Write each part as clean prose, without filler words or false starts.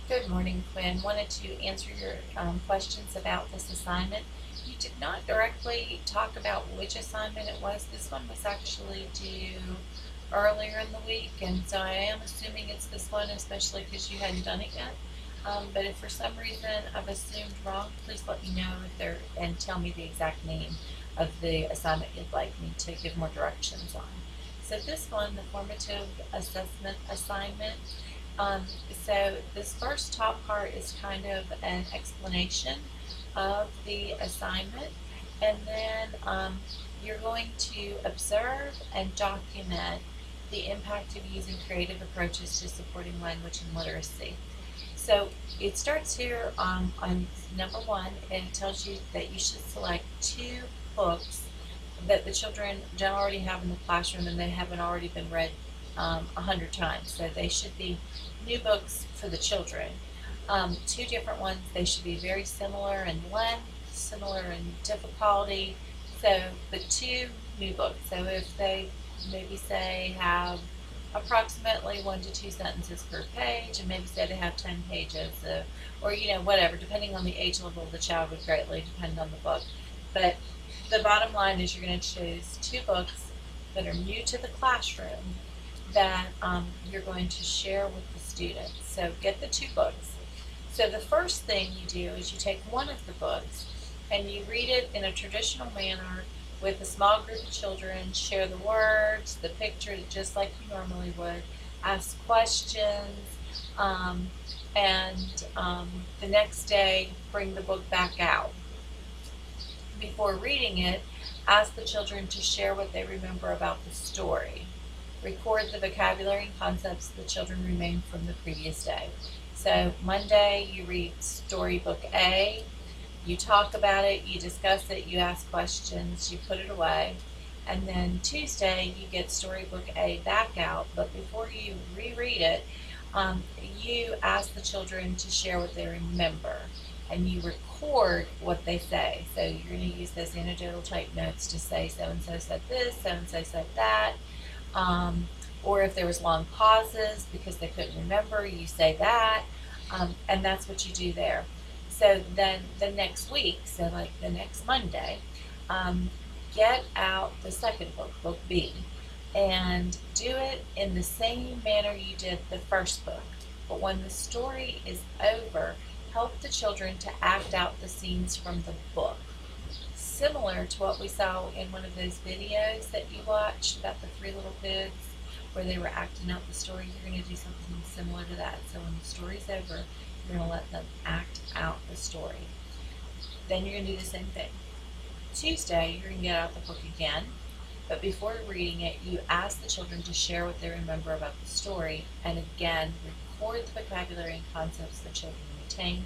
Good morning, Quinn. Wanted to answer your questions about this assignment. You did not directly talk about which assignment it was. This one was actually due earlier in the week, and so I am assuming it's this one, especially because you hadn't done it yet. But if for some reason I've assumed wrong, please let me know if there and tell me the exact name of the assignment you'd like me to give more directions on. So this one, the formative assessment assignment, um, so this first top part is kind of an explanation of the assignment, and then you're going to observe and document the impact of using creative approaches to supporting language and literacy. So it starts here on number one, and it tells you that you should select two books that the children don't already have in the classroom and they haven't already been read 100 times. So they should be new books for the children. Two different ones. They should be very similar in length, similar in difficulty. So, but two new books. So if they maybe say have approximately 1 to 2 sentences per page, and maybe say they have 10 pages, or whatever, depending on the age level of the child, would greatly depend on the book. But the bottom line is you're going to choose two books that are new to the classroom that you're going to share with the students. So get the two books. So the first thing you do is you take one of the books and you read it in a traditional manner with a small group of children, share the words, the picture, just like you normally would, ask questions, and the next day bring the book back out. Before reading it, ask the children to share what they remember about the story. Record the vocabulary and concepts the children remained from the previous day. So Monday you read storybook A, you talk about it, you discuss it, you ask questions, you put it away. And then Tuesday you get storybook A back out, but before you reread it, you ask the children to share what they remember, and you record what they say. So you're going to use those anecdotal type notes to say so and so said this, so and so said that. Or if there was long pauses because they couldn't remember, you say that, and that's what you do there. So then the next week, so like the next Monday, get out the second book, book B, and do it in the same manner you did the first book. But when the story is over, help the children to act out the scenes from the book. Similar to what we saw in one of those videos that you watched about the three little pigs where they were acting out the story, you're going to do something similar to that. So when the story's over, you're going to let them act out the story. Then you're going to do the same thing. Tuesday, you're going to get out the book again, but before reading it, you ask the children to share what they remember about the story, and again, record the vocabulary and concepts the children retained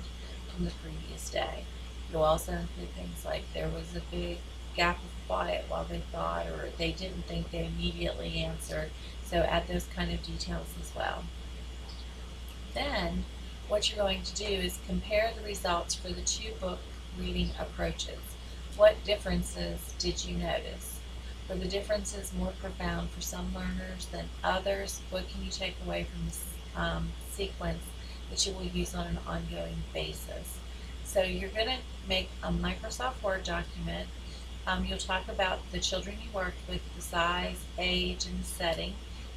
from the previous day. You'll also include things like there was a big gap of quiet while they thought, or they didn't think, they immediately answered. So add those kind of details as well. Then what you're going to do is compare the results for the two book reading approaches. What differences did you notice? Were the differences more profound for some learners than others? What can you take away from this sequence that you will use on an ongoing basis? So you're going to make a Microsoft Word document. You'll talk about the children you worked with, the size, age, and setting.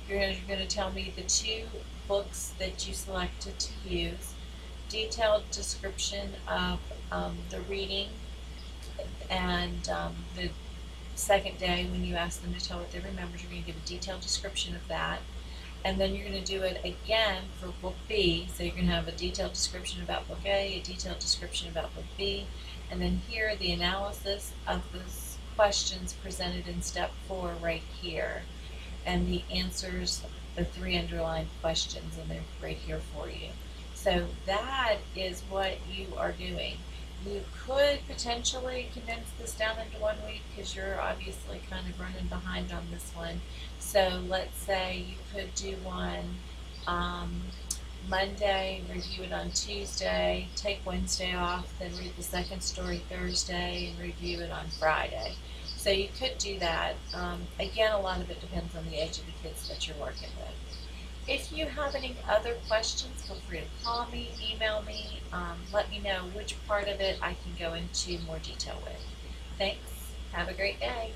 You're going to tell me the two books that you selected to use, detailed description of the reading, and the second day when you ask them to tell what they remembered, you're going to give a detailed description of that. And then you're going to do it again for book B. So you're going to have a detailed description about book A, a detailed description about book B, and then here the analysis of the questions presented in step 4 right here, and the answers, the 3 underlined questions, and they're right here for you. So that is what you are doing. You could potentially condense this down into 1 week because you're obviously kind of running behind on this one. So let's say you could do one Monday, review it on Tuesday, take Wednesday off, then read the second story Thursday, and review it on Friday. So you could do that. Again, a lot of it depends on the age of the kids that you're working with. If you have any other questions, feel free to call me, email me, let me know which part of it I can go into more detail with. Thanks. Have a great day.